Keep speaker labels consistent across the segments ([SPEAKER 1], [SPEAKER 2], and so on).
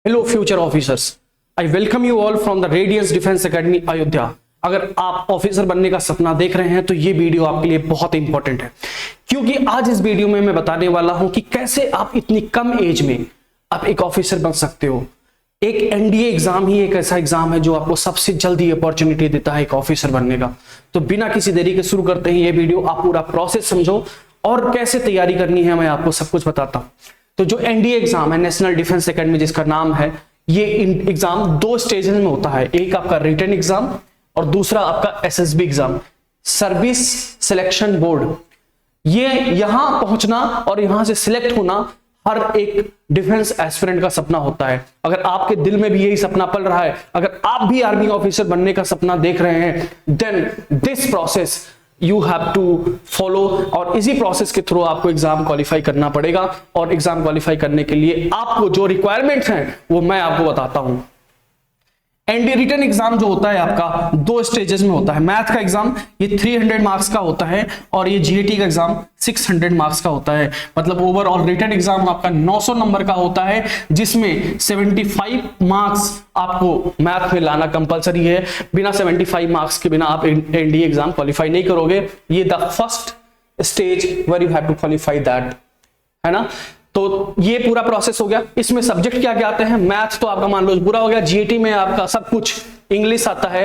[SPEAKER 1] Hello future officers, I welcome you all from the Radiance defence academy Ayodhya. अगर आप officer बनने का सपना देख रहे हैं तो ये वीडियो आपके लिए बहुत इंपॉर्टेंट है, क्योंकि आज इस वीडियो में मैं बताने वाला हूं कि कैसे आप इतनी कम एज में आप एक ऑफिसर बन सकते हो। एक एनडीए एग्जाम ही एक ऐसा एग्जाम है जो आपको सबसे जल्दी अपॉर्चुनिटी देता है एक ऑफिसर बनने का। तो बिना किसी देरी के शुरू करते हैं ये वीडियो। आप पूरा प्रोसेस समझो और कैसे तैयारी करनी है मैं आपको सब कुछ बताता हूं। तो जो एनडीए एग्जाम है, नेशनल डिफेंस एकेडमी जिसका नाम है, ये एग्जाम दो स्टेजेस में होता है। एक आपका रिटन एग्जाम और दूसरा आपका SSB exam, service selection board. ये यहां पहुंचना और यहां से सिलेक्ट होना हर एक डिफेंस एस्पिरेंट का सपना होता है। अगर आपके दिल में भी यही सपना पल रहा है, अगर आप भी आर्मी ऑफिसर बनने का सपना देख रहे हैं, then this process you have to follow. और इसी प्रोसेस के थ्रू आपको एग्जाम क्वालिफाई करना पड़ेगा। और एग्जाम क्वालिफाई करने के लिए आपको जो रिक्वायरमेंट्स हैं वो मैं आपको बताता हूं। एनडीए रिटन एग्जाम जो होता है आपका दो स्टेजेस में होता है। मैथ का एग्जाम ये 300 मार्क्स का होता है और ये जीएटी का एग्जाम 600 मार्क्स का होता है। मतलब ओवरऑल रिटन एग्जाम आपका 900 नंबर का होता है, जिसमें 75 मार्क्स आपको मैथ में लाना कंपलसरी है। बिना 75 मार्क्स के बिना आप एनडीए एग्जाम क्वालिफाई नहीं करोगे। ये the first stage where you have to qualify that, है ना। तो ये पूरा प्रोसेस हो गया। इसमें सब्जेक्ट क्या क्या आते हैं? मैथ तो आपका मान लो पूरा हो गया। जीएटी में आपका सब कुछ, इंग्लिश आता है,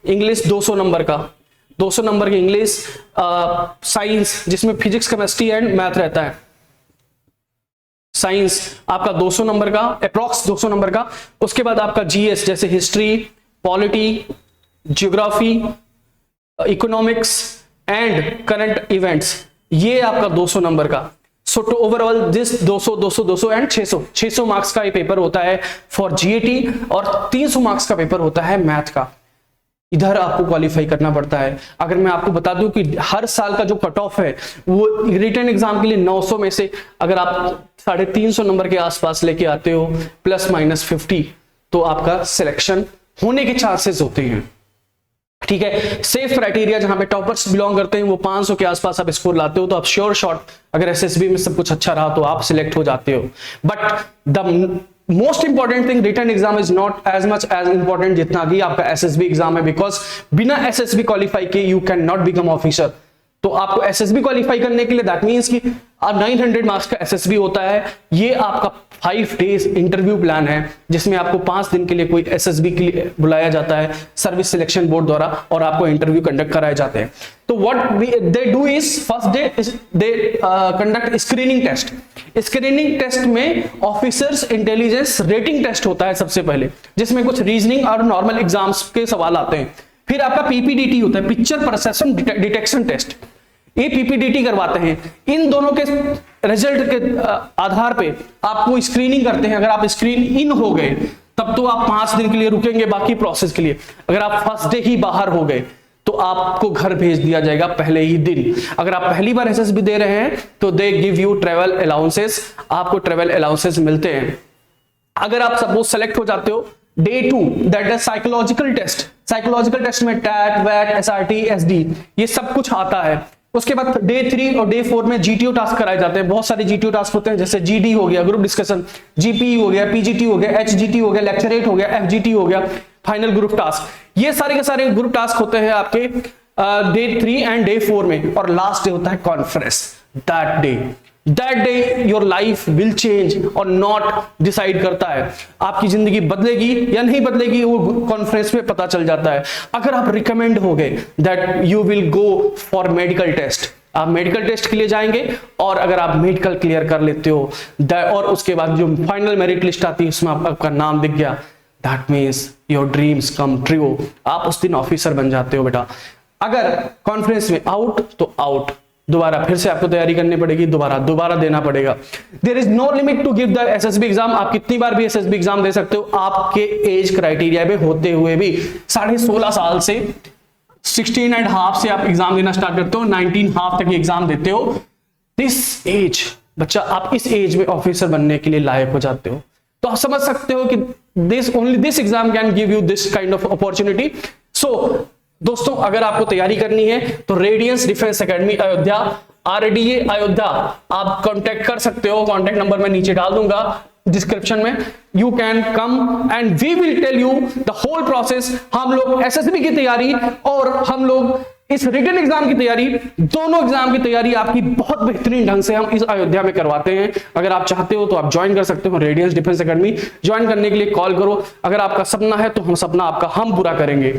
[SPEAKER 1] इंग्लिश 200 नंबर का, 200 नंबर की इंग्लिश। साइंस जिसमें फिजिक्स, केमिस्ट्री एंड मैथ रहता है, साइंस आपका 200 नंबर का, अप्रॉक्स 200 नंबर का। उसके बाद आपका जीएस जैसे history, polity, geography, economics and current events, ये आपका 200 नंबर का। So to overall this 200 200 200 and 600 marks का ये पेपर होता है फॉर जीएटी, और 300 मार्क्स का पेपर होता है मैथ का। इधर आपको क्वालिफाई करना पड़ता है। अगर मैं आपको बता दूं कि हर साल का जो कट ऑफ है वो रिटन एग्जाम के लिए 900 में से अगर आप 350 नंबर के आसपास लेके आते हो प्लस माइनस 50, तो आपका सिलेक्शन होने के चांसेस होते हैं। ठीक है, सेफ क्राइटेरिया जहां पे टॉपर्स बिलोंग करते हैं वो 500 के आसपास आप स्कोर लाते हो तो आप श्योर शॉट, अगर एसएसबी में सब कुछ अच्छा रहा तो आप सिलेक्ट हो जाते हो। But the most important thing, written exam is not as much as important जितना कि आपका एसएसबी एग्जाम है, बिकॉज बिना एसएसबी क्वालिफाई के you can not become officer. तो आपको एसएसबी क्वालिफाई करने के लिए दैट मींस कि 900 मार्क्स का एसएसबी होता है। ये आपका 5 डेज इंटरव्यू प्लान है, जिसमें आपको 5 दिन के लिए कोई एसएसबी के लिए बुलाया जाता है सर्विस सिलेक्शन बोर्ड द्वारा, और आपको इंटरव्यू कंडक्ट कराए जाते हैं। तो what they do is, first day they conduct screening test. Screening test में ऑफिसर्स इंटेलिजेंस रेटिंग टेस्ट होता है सबसे पहले, जिसमें कुछ रीजनिंग और नॉर्मल एग्जाम्स के सवाल आते हैं। फिर आपका पीपीडीटी होता है, पिक्चर परसेप्शन डिटेक्शन टेस्ट। ये पीपीडीटी करवाते हैं। इन दोनों के रिजल्ट के आधार पे आपको स्क्रीनिंग करते हैं। अगर आप स्क्रीन इन हो गए तब तो आप 5 दिन के लिए रुकेंगे बाकी प्रोसेस के लिए। अगर आप फर्स्ट डे ही बाहर हो गए तो आपको घर भेज दिया जाएगा पहले ही दिन। अगर आप पहली बार एसएसबी दे रहे हैं तो they give you travel allowances, आपको ट्रेवल अलाउंसेस मिलते हैं। अगर आप सपोज सेलेक्ट हो जाते हो, day 2 that is psychological test. Psychological test में टैट, वैट, एसआरटी, एसडी ये सब कुछ आता है। उसके बाद डे 3 और डे 4 में जीटीओ टास्क कराए जाते हैं। बहुत सारे जीटीओ टास्क होते हैं, जैसे जीडी हो गया, ग्रुप डिस्कशन, जीपी हो गया, पीजीटी हो गया, एचजीटी हो गया, लेक्चरेट हो गया, एफजीटी हो गया, फाइनल ग्रुप टास्क। ये सारे के सारे ग्रुप टास्क होते हैं आपके डे 3 एंड डे 4 में। और लास्ट डे होता है conference. That day your life will change और नॉट डिसाइड करता है आपकी जिंदगी बदलेगी या नहीं बदलेगी, वो कॉन्फ्रेंस में पता चल जाता है। अगर आप रिकमेंड हो गए that you will go for medical test, आप मेडिकल टेस्ट के लिए जाएंगे। और अगर आप मेडिकल क्लियर कर लेते हो और उसके बाद जो फाइनल मेरिट लिस्ट आती है उसमें आपका नाम दिख गया, that means your dreams come true. आप उस दिन ऑफिसर बन जाते हो बेटा। अगर कॉन्फ्रेंस में आउट तो आउट, दोबारा फिर से आपको तैयारी करनी पड़ेगी, दोबारा देना पड़ेगा। There is no limit to give the SSB exam. आप कितनी बार भी एसएसबी एग्जाम दे सकते हो, आपके एज क्राइटेरिया में होते हुए भी। 16.5 साल से 16.5 से आप एग्जाम देना स्टार्ट करते हो, 19.5 तक एग्जाम देते हो। दिस एज बच्चा, आप इस एज में ऑफिसर बनने के लिए लायक हो जाते हो। तो आप समझ सकते हो कि only this exam can give you this kind of opportunity. So दोस्तों, अगर आपको तैयारी करनी है तो radiance defence academy Ayodhya, RDA Ayodhya, आप कांटेक्ट कर सकते हो। कांटेक्ट नंबर मैं नीचे डाल दूंगा। डिस्क्रिप्शन में, you can come and we will tell you the whole process. हम लोग एसएसबी की तैयारी और हम लोग इस रिटन एग्जाम की तैयारी, दोनों एग्जाम की तैयारी आपकी बहुत बेहतरीन ढंग से हम इस अयोध्या में करवाते हैं। अगर आप चाहते हो तो आप ज्वाइन कर सकते हो रेडियंस डिफेंस एकेडमी। ज्वाइन करने के लिए कॉल करो। अगर आपका सपना है तो हम सपना आपका हम पूरा करेंगे।